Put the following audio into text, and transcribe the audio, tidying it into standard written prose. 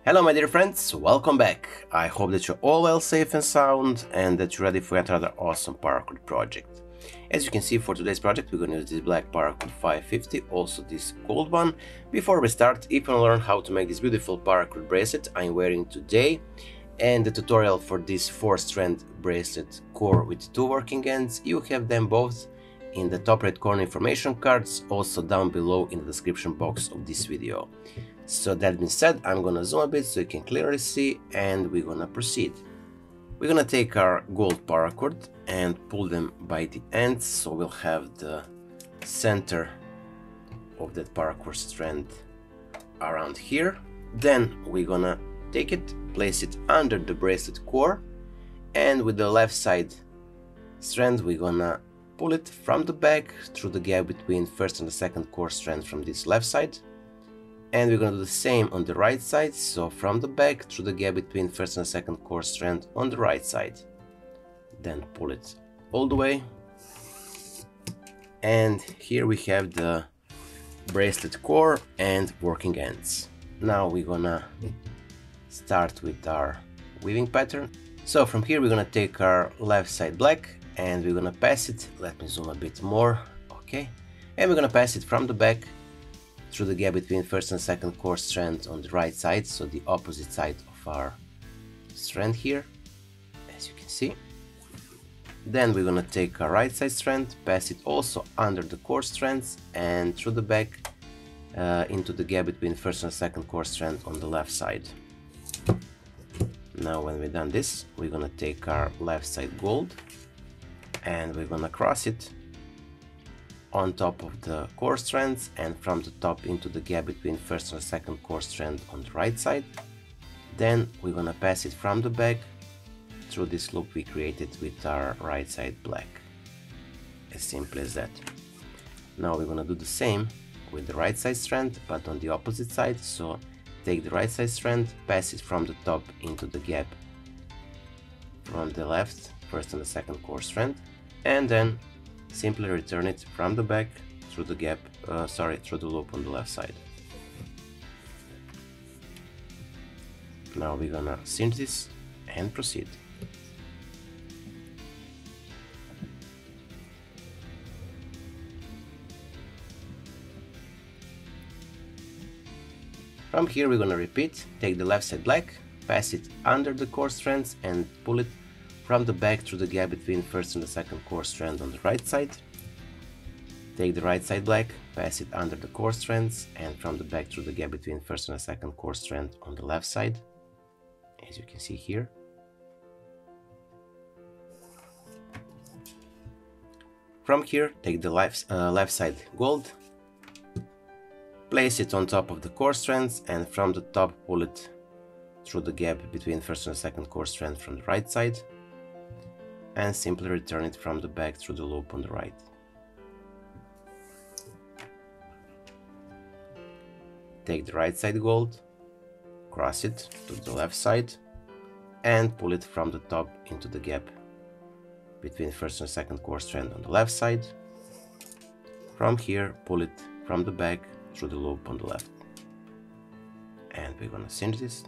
Hello my dear friends, welcome back. I hope that you're all well, safe and sound, and that you're ready for yet another awesome Paracord project. As you can see, for today's project we're going to use this black Paracord 550, also this gold one. Before we start, if you want to learn how to make this beautiful Paracord bracelet I'm wearing today, and the tutorial for this 4-strand bracelet core with 2 working ends, you have them both in the top right corner information cards, also down below in the description box of this video. So that being said, I'm gonna zoom a bit so you can clearly see, and we're gonna proceed. We're gonna take our gold paracord and pull them by the ends, so we'll have the center of that paracord strand around here. Then we're gonna take it, place it under the bracelet core, and with the left side strand we're gonna pull it from the back through the gap between first and the second core strand from this left side. And we're going to do the same on the right side, so from the back through the gap between first and second core strand on the right side. Then pull it all the way. And here we have the bracelet core and working ends. Now we're gonna start with our weaving pattern. So from here we're gonna take our left side black and we're gonna pass it, let me zoom a bit more, okay, and we're gonna pass it from the back through the gap between first and second core strand on the right side, so the opposite side of our strand here, as you can see. Then we're gonna take our right side strand, pass it also under the core strands and through the back into the gap between first and second core strand on the left side. Now when we've done this, we're gonna take our left side gold and we're gonna cross it on top of the core strands and from the top into the gap between first and second core strand on the right side. Then we're gonna pass it from the back through this loop we created with our right side black. As simple as that. Now we're gonna do the same with the right side strand, but on the opposite side. So take the right side strand, pass it from the top into the gap from the left, first and the second core strand, and then simply return it from the back through the gap, through the loop on the left side. Now we're gonna cinch this and proceed. From here we're gonna repeat, take the left side black, pass it under the core strands and pull it from the back through the gap between first and the second core strand on the right side. Take the right side black, pass it under the core strands and from the back through the gap between first and the second core strand on the left side, as you can see here. From here, take the left side gold, place it on top of the core strands and from the top pull it through the gap between first and second core strand from the right side, and simply return it from the back through the loop on the right. Take the right side gold, cross it to the left side and pull it from the top into the gap between first and second core strand on the left side. From here, pull it from the back through the loop on the left. And we're gonna cinch this